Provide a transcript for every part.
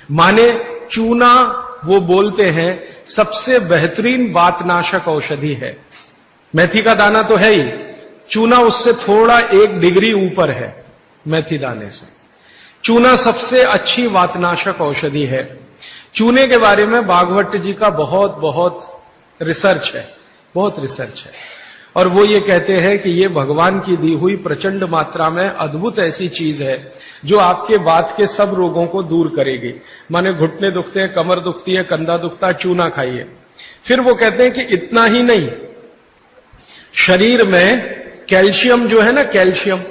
माने चूना वो बोलते हैं सबसे बेहतरीन वातनाशक औषधि है। मेथी का दाना तो है ही, चूना उससे थोड़ा 1 डिग्री ऊपर है। मेथी दाने से चूना सबसे अच्छी वातनाशक औषधि है। चूने के बारे में भागवत जी का बहुत रिसर्च है, बहुत रिसर्च है, और वो ये कहते हैं कि ये भगवान की दी हुई प्रचंड मात्रा में अद्भुत ऐसी चीज है जो आपके बात के सब रोगों को दूर करेगी। माने घुटने दुखते हैं, कमर दुखती है, कंधा दुखता है, चूना खाइए। फिर वो कहते हैं कि इतना ही नहीं, शरीर में कैल्शियम जो है ना, कैल्शियम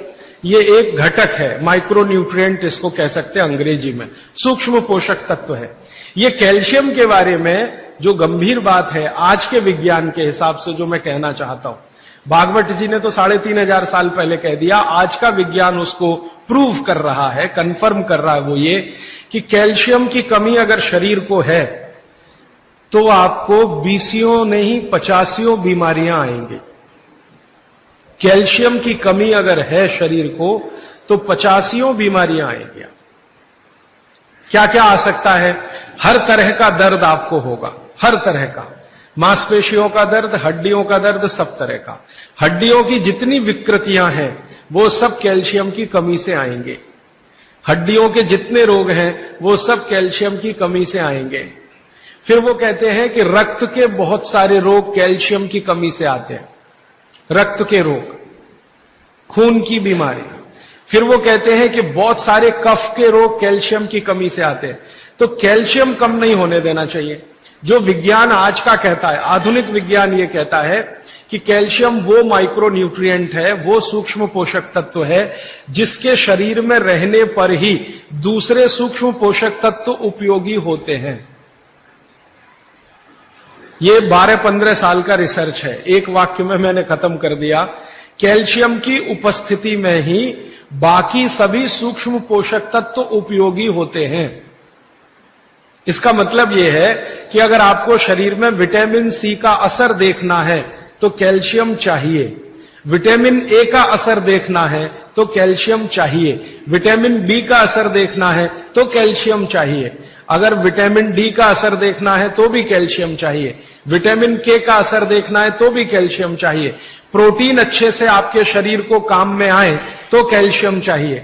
ये एक घटक है, माइक्रो न्यूट्रिएंट इसको कह सकते हैं अंग्रेजी में, सूक्ष्म पोषक तत्व है। ये कैल्शियम के बारे में जो गंभीर बात है आज के विज्ञान के हिसाब से जो मैं कहना चाहता हूं, भागवत जी ने तो 3500 साल पहले कह दिया, आज का विज्ञान उसको प्रूव कर रहा है, कंफर्म कर रहा है, वो ये कि कैल्शियम की कमी अगर शरीर को है तो आपको 20 नहीं 50 बीमारियां आएंगी। कैल्शियम की कमी अगर है शरीर को तो 50 बीमारियां आएंगी। क्या क्या आ सकता है? हर तरह का दर्द आपको होगा, हर तरह का, मांसपेशियों का दर्द, हड्डियों का दर्द, सब तरह का। हड्डियों की जितनी विकृतियां हैं वो सब कैल्शियम की कमी से आएंगे। हड्डियों के जितने रोग हैं वो सब कैल्शियम की कमी से आएंगे। फिर वो कहते हैं कि रक्त के बहुत सारे रोग कैल्शियम की कमी से आते हैं, रक्त के रोग, खून की बीमारी। फिर वो कहते हैं कि बहुत सारे कफ के रोग कैल्शियम की कमी से आते हैं। तो कैल्शियम कम नहीं होने देना चाहिए। जो विज्ञान आज का कहता है, आधुनिक विज्ञान ये कहता है कि कैल्शियम वो माइक्रो न्यूट्रिएंट है, वो सूक्ष्म पोषक तत्व है जिसके शरीर में रहने पर ही दूसरे सूक्ष्म पोषक तत्व उपयोगी होते हैं। ये 12-15 साल का रिसर्च है, एक वाक्य में मैंने खत्म कर दिया। कैल्शियम की उपस्थिति में ही बाकी सभी सूक्ष्म पोषक तत्व उपयोगी होते हैं। इसका मतलब यह है कि अगर आपको शरीर में विटामिन सी का असर देखना है तो कैल्शियम चाहिए, विटामिन ए का असर देखना है तो कैल्शियम चाहिए, विटामिन बी का असर देखना है तो कैल्शियम चाहिए, अगर विटामिन डी का असर देखना है तो भी कैल्शियम चाहिए, विटामिन के का असर देखना है तो भी कैल्शियम चाहिए, प्रोटीन अच्छे से आपके शरीर को काम में आए तो कैल्शियम चाहिए,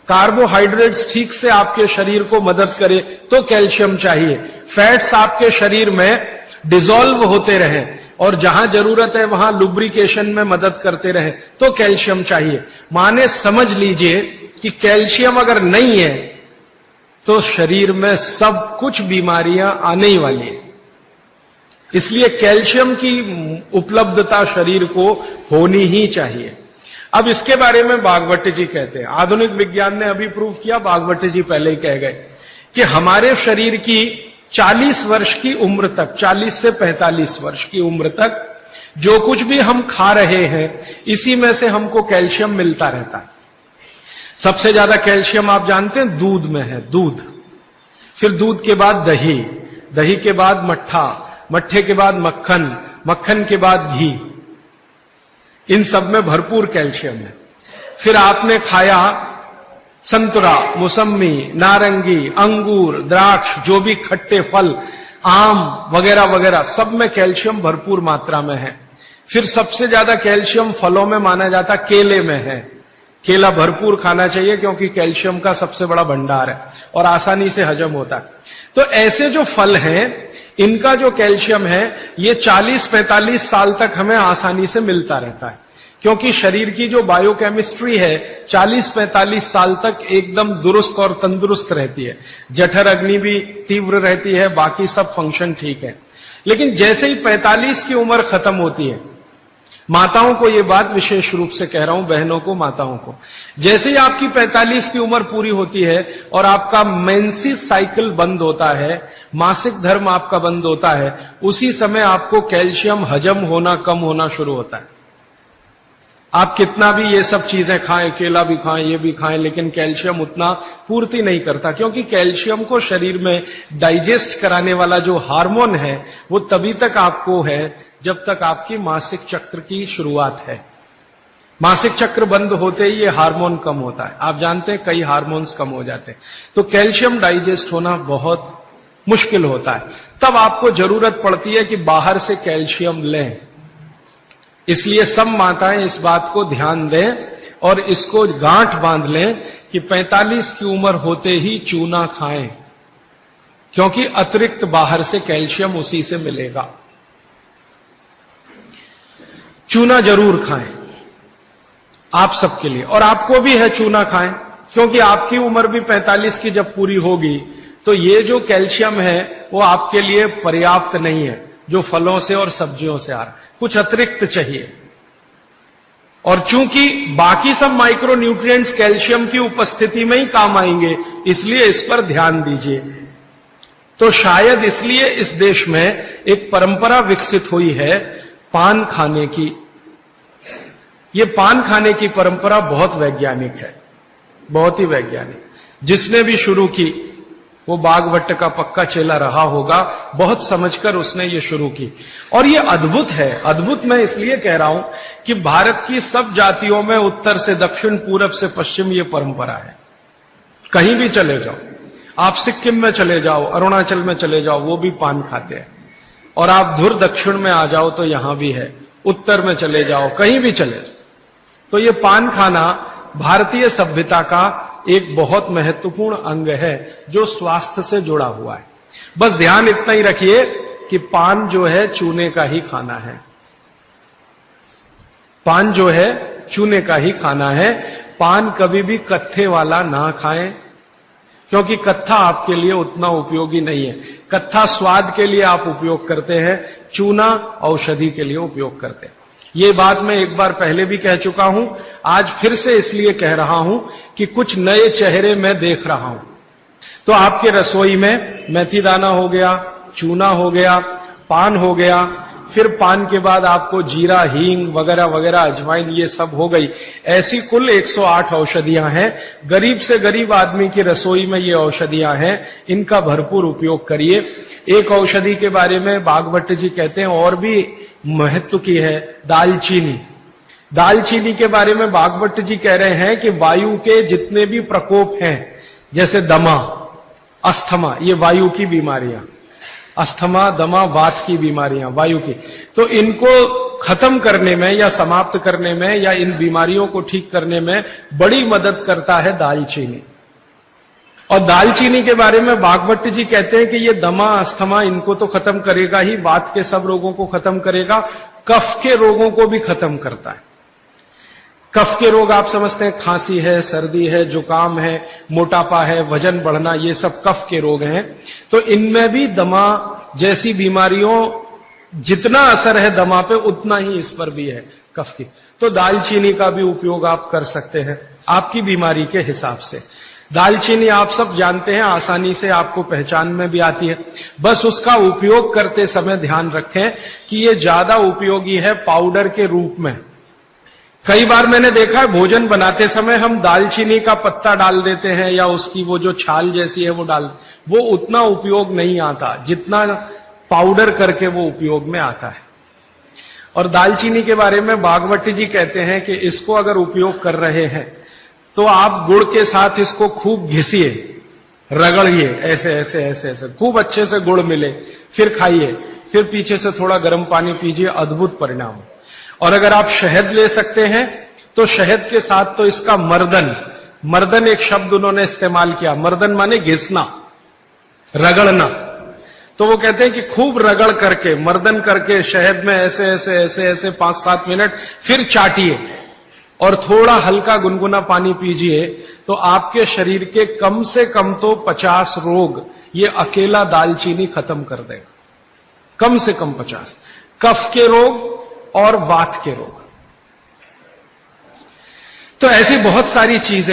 कार्बोहाइड्रेट्स ठीक से आपके शरीर को मदद करे तो कैल्शियम चाहिए, फैट्स आपके शरीर में डिसॉल्व होते रहें और जहां जरूरत है वहां लुब्रिकेशन में मदद करते रहें तो कैल्शियम चाहिए। माने समझ लीजिए कि कैल्शियम अगर नहीं है तो शरीर में सब कुछ बीमारियां आने ही वाली है। इसलिए कैल्शियम की उपलब्धता शरीर को होनी ही चाहिए। अब इसके बारे में भागवत जी कहते हैं, आधुनिक विज्ञान ने अभी प्रूव किया, भागवत जी पहले ही कह गए कि हमारे शरीर की 40 वर्ष की उम्र तक, 40 से 45 वर्ष की उम्र तक जो कुछ भी हम खा रहे हैं इसी में से हमको कैल्शियम मिलता रहता है। सबसे ज्यादा कैल्शियम आप जानते हैं दूध में है, दूध, फिर दूध के बाद दही, दही के बाद मट्ठा, मट्ठे के बाद मक्खन, मक्खन के बाद घी, इन सब में भरपूर कैल्शियम है। फिर आपने खाया संतरा, मौसम्मी, नारंगी, अंगूर, द्राक्ष, जो भी खट्टे फल, आम वगैरह वगैरह, सब में कैल्शियम भरपूर मात्रा में है। फिर सबसे ज्यादा कैल्शियम फलों में माना जाता केले में है। केला भरपूर खाना चाहिए क्योंकि कैल्शियम का सबसे बड़ा भंडार है और आसानी से हजम होता है। तो ऐसे जो फल हैं इनका जो कैल्शियम है ये 40-45 साल तक हमें आसानी से मिलता रहता है, क्योंकि शरीर की जो बायोकेमिस्ट्री है 40-45 साल तक एकदम दुरुस्त और तंदुरुस्त रहती है। जठर अग्नि भी तीव्र रहती है, बाकी सब फंक्शन ठीक है। लेकिन जैसे ही 45 की उम्र खत्म होती है, माताओं को ये बात विशेष रूप से कह रहा हूं, बहनों को, माताओं को, जैसे ही आपकी 45 की उम्र पूरी होती है और आपका मेंसेस साइकिल बंद होता है, मासिक धर्म आपका बंद होता है, उसी समय आपको कैल्शियम हजम होना कम होना शुरू होता है। आप कितना भी ये सब चीजें खाएं, केला भी खाएं, ये भी खाएं, लेकिन कैल्शियम उतना पूर्ति नहीं करता, क्योंकि कैल्शियम को शरीर में डाइजेस्ट कराने वाला जो हार्मोन है वो तभी तक आपको है जब तक आपकी मासिक चक्र की शुरुआत है। मासिक चक्र बंद होते ही ये हार्मोन कम होता है। आप जानते हैं कई हार्मोन्स कम हो जाते हैं, तो कैल्शियम डाइजेस्ट होना बहुत मुश्किल होता है। तब आपको जरूरत पड़ती है कि बाहर से कैल्शियम लें। इसलिए सब माताएं इस बात को ध्यान दें और इसको गांठ बांध लें कि 45 की उम्र होते ही चूना खाएं, क्योंकि अतिरिक्त बाहर से कैल्शियम उसी से मिलेगा। चूना जरूर खाएं आप सबके लिए, और आपको भी है चूना खाएं, क्योंकि आपकी उम्र भी 45 की जब पूरी होगी तो ये जो कैल्शियम है वो आपके लिए पर्याप्त नहीं है जो फलों से और सब्जियों से आ रहा है, कुछ अतिरिक्त चाहिए। और चूंकि बाकी सब माइक्रो न्यूट्रिएंट्स कैल्शियम की उपस्थिति में ही काम आएंगे, इसलिए इस पर ध्यान दीजिए। तो शायद इसलिए इस देश में एक परंपरा विकसित हुई है पान खाने की। ये पान खाने की परंपरा बहुत वैज्ञानिक है, बहुत ही वैज्ञानिक। जिसने भी शुरू की वो बागभट्ट का पक्का चेला रहा होगा, बहुत समझकर उसने ये शुरू की। और ये अद्भुत है। अद्भुत मैं इसलिए कह रहा हूं कि भारत की सब जातियों में उत्तर से दक्षिण, पूरब से पश्चिम ये परंपरा है। कहीं भी चले जाओ, आप सिक्किम में चले जाओ, अरुणाचल में चले जाओ, वो भी पान खाते हैं। और आप धुर दक्षिण में आ जाओ तो यहां भी है, उत्तर में चले जाओ, कहीं भी चले जाओ। तो ये पान खाना भारतीय सभ्यता का एक बहुत महत्वपूर्ण अंग है जो स्वास्थ्य से जुड़ा हुआ है। बस ध्यान इतना ही रखिए कि पान जो है चूने का ही खाना है। पान जो है चूने का ही खाना है। पान कभी भी कत्थे वाला ना खाएं, क्योंकि कत्था आपके लिए उतना उपयोगी नहीं है। कत्था स्वाद के लिए आप उपयोग करते हैं, चूना औषधि के लिए उपयोग करते हैं। ये बात मैं एक बार पहले भी कह चुका हूं, आज फिर से इसलिए कह रहा हूं कि कुछ नए चेहरे मैं देख रहा हूं। तो आपके रसोई में मेथी दाना हो गया, चूना हो गया, पान हो गया, फिर पान के बाद आपको जीरा, हींग वगैरह वगैरह, अजवाइन, ये सब हो गई। ऐसी कुल 108 औषधियां हैं। गरीब से गरीब आदमी की रसोई में ये औषधियां हैं, इनका भरपूर उपयोग करिए। एक औषधि के बारे में बागभट्ट जी कहते हैं और भी महत्व की है, दालचीनी। दालचीनी के बारे में बागभट्ट जी कह रहे हैं कि वायु के जितने भी प्रकोप हैं, जैसे दमा, अस्थमा, ये वायु की बीमारियां, अस्थमा, दमा, वात की बीमारियां वायु की, तो इनको खत्म करने में या समाप्त करने में या इन बीमारियों को ठीक करने में बड़ी मदद करता है दालचीनी। और दालचीनी के बारे में बागभट्ट जी कहते हैं कि ये दमा, अस्थमा, इनको तो खत्म करेगा ही, वात के सब रोगों को खत्म करेगा, कफ के रोगों को भी खत्म करता है। कफ के रोग आप समझते हैं, खांसी है, सर्दी है, जुकाम है, मोटापा है, वजन बढ़ना, ये सब कफ के रोग हैं। तो इनमें भी दमा जैसी बीमारियों जितना असर है दमा पे, उतना ही इस पर भी है, कफ की। तो दालचीनी का भी उपयोग आप कर सकते हैं आपकी बीमारी के हिसाब से। दालचीनी आप सब जानते हैं, आसानी से आपको पहचान में भी आती है। बस उसका उपयोग करते समय ध्यान रखें कि ये ज्यादा उपयोगी है पाउडर के रूप में। कई बार मैंने देखा है भोजन बनाते समय हम दालचीनी का पत्ता डाल देते हैं या उसकी वो जो छाल जैसी है वो डाल, वो उतना उपयोग नहीं आता जितना पाउडर करके वो उपयोग में आता है। और दालचीनी के बारे में बागभट्ट जी कहते हैं कि इसको अगर उपयोग कर रहे हैं तो आप गुड़ के साथ इसको खूब घिसिए, रगड़िए, ऐसे ऐसे ऐसे ऐसे खूब अच्छे से गुड़ मिले, फिर खाइए, फिर पीछे से थोड़ा गर्म पानी पीजिए, अद्भुत परिणाम। और अगर आप शहद ले सकते हैं तो शहद के साथ तो इसका मर्दन एक शब्द उन्होंने इस्तेमाल किया, मर्दन माने घिसना, रगड़ना। तो वो कहते हैं कि खूब रगड़ करके, मर्दन करके शहद में ऐसे ऐसे ऐसे ऐसे 5-7 मिनट, फिर चाटिए और थोड़ा हल्का गुनगुना पानी पीजिए, तो आपके शरीर के कम से कम तो 50 रोग ये अकेला दालचीनी खत्म कर देगा, कम से कम 50। कफ के रोग और वात के रोग। तो ऐसी बहुत सारी चीजें